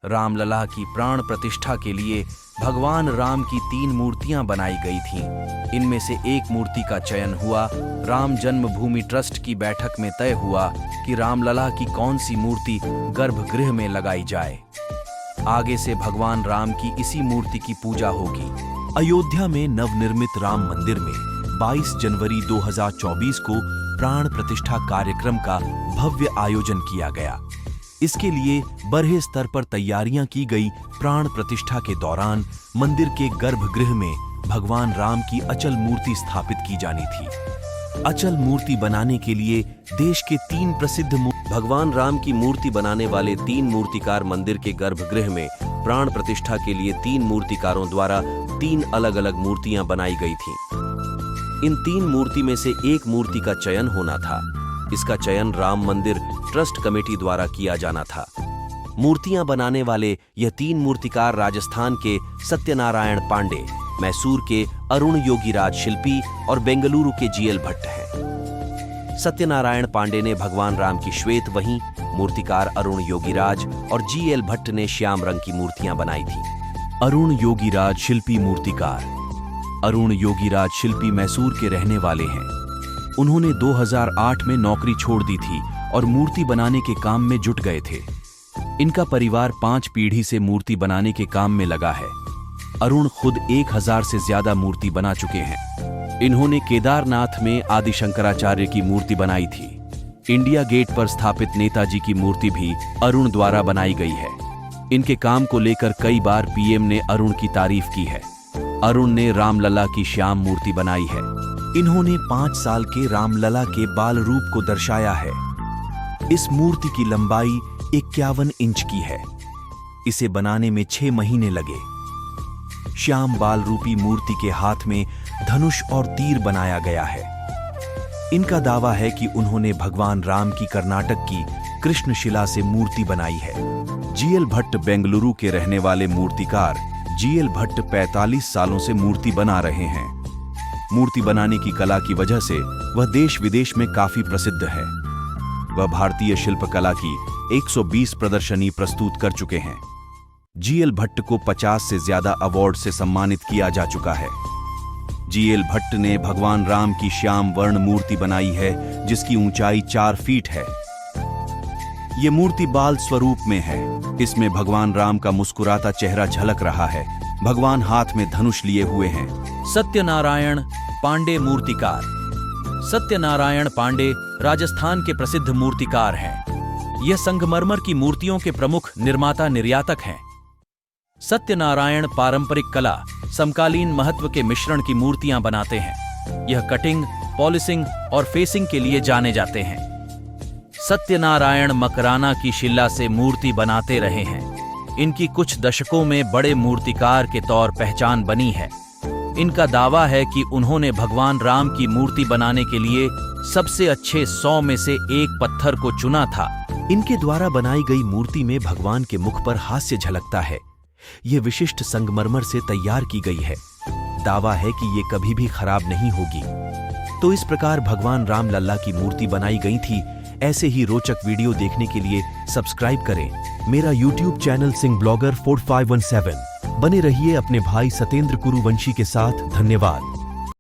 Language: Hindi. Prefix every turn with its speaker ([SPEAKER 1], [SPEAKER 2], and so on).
[SPEAKER 1] रामलला की प्राण प्रतिष्ठा के लिए भगवान राम की 3 मूर्तियां बनाई गई थीं। इनमें से एक मूर्ति का चयन हुआ। राम जन्मभूमि ट्रस्ट की बैठक में तय हुआ कि रामलला की कौन सी मूर्ति गर्भगृह में लगाई जाए। आगे से भगवान राम की इसी मूर्ति की पूजा होगी।
[SPEAKER 2] अयोध्या में नवनिर्मित राम मंदिर में 22 जनवरी 2024 को प्राण प्रतिष्ठा कार्यक्रम का भव्य आयोजन किया गया। इसके लिए बड़े स्तर पर तैयारियां की गई। प्राण प्रतिष्ठा के दौरान मंदिर के गर्भगृह में भगवान राम की अचल मूर्ति स्थापित की जानी थी। अचल मूर्ति बनाने के लिए देश के 3 प्रसिद्ध
[SPEAKER 3] भगवान राम की मूर्ति बनाने वाले 3 मूर्तिकार मंदिर के गर्भगृह में प्राण प्रतिष्ठा के लिए 3 मूर्तिकारों द्वारा 3 अलग-अलग मूर्तियां बनाई गई थीं। इन 3 मूर्ति में से एक मूर्ति का चयन होना था। इसका चयन राम मंदिर ट्रस्ट कमेटी द्वारा किया जाना था। मूर्तियां बनाने वाले यह 3 मूर्तिकार राजस्थान के सत्यनारायण पांडे, मैसूर के अरुण योगीराज शिल्पी और बेंगलुरु के जीएल भट्ट हैं। सत्यनारायण पांडे ने भगवान राम की श्वेत, वहीं मूर्तिकार अरुण योगीराज और जीएल भट्ट ने श्याम रंग की मूर्तियां बनाई थी।
[SPEAKER 2] अरुण योगीराज शिल्पी मूर्तिकार। अरुण योगीराज शिल्पी मैसूर के रहने वाले हैं। उन्होंने 2008 में नौकरी छोड़ दी थी और मूर्ति बनाने के काम में जुट गए थे। इनका परिवार 5 पीढ़ी से मूर्ति बनाने के काम में लगा है। अरुण खुद 1000 से ज्यादा मूर्ति बना चुके हैं। इन्होंने केदारनाथ में आदि शंकराचार्य की मूर्ति बनाई थी। इंडिया गेट पर स्थापित नेताजी की मूर्ति भी अरुण द्वारा बनाई गई है। इनके काम को लेकर कई बार पीएम ने अरुण की तारीफ की है। अरुण ने रामलला की श्याम मूर्ति बनाई है। इन्होंने 5 साल के रामलला के बाल रूप को दर्शाया है। इस मूर्ति की लंबाई 51 इंच की है। इसे बनाने में 6 महीने लगे। श्याम बाल रूपी मूर्ति के हाथ में धनुष और तीर बनाया गया है। इनका दावा है कि उन्होंने भगवान राम की कर्नाटक की कृष्णशिला से मूर्ति बनाई है। जीएल भट्ट बेंगलुरु के रहने वाले मूर्तिकार जीएल भट्ट 45 सालों से मूर्ति बना रहे हैं। मूर्ति बनाने की कला की वजह से वह देश विदेश में काफी प्रसिद्ध है। वह भारतीय शिल्पकला की 120 प्रदर्शनी प्रस्तुत कर चुके हैं। जीएल भट्ट को 50 से ज्यादा अवार्ड से सम्मानित किया जा चुका है। जीएल भट्ट ने भगवान राम की श्याम वर्ण मूर्ति बनाई है, जिसकी ऊंचाई 4 फीट है। ये मूर्ति बाल स्वरूप में है। इसमें भगवान राम का मुस्कुराता चेहरा झलक रहा है। भगवान हाथ में धनुष लिए हुए हैं।
[SPEAKER 1] सत्यनारायण पांडे मूर्तिकार। सत्यनारायण पांडे राजस्थान के प्रसिद्ध मूर्तिकार हैं। यह संगमरमर की मूर्तियों के प्रमुख निर्माता निर्यातक हैं। सत्यनारायण पारंपरिक कला, समकालीन महत्व के मिश्रण की मूर्तियां बनाते हैं। यह कटिंग, पॉलिशिंग और फेसिंग के लिए जाने जाते हैं। सत्यनारायण मकराना की शिला से मूर्ति बनाते रहे हैं। इनकी कुछ दशकों में बड़े मूर्तिकार के तौर पहचान बनी है। इनका दावा है कि उन्होंने भगवान राम की मूर्ति बनाने के लिए सबसे अच्छे 100 में से एक पत्थर को चुना था।
[SPEAKER 2] इनके द्वारा बनाई गई मूर्ति में भगवान के मुख पर हास्य झलकता है। यह विशिष्ट संगमरमर से तैयार की गई है। दावा है कि ये कभी भी खराब नहीं होगी। तो इस प्रकार भगवान रामलला की मूर्ति बनाई गई थी। ऐसे ही रोचक वीडियो देखने के लिए सब्सक्राइब करें मेरा यूट्यूब चैनल सिंह ब्लॉगर 4517। बने रहिए अपने भाई सतेंद्र कुरुवंशी के साथ। धन्यवाद।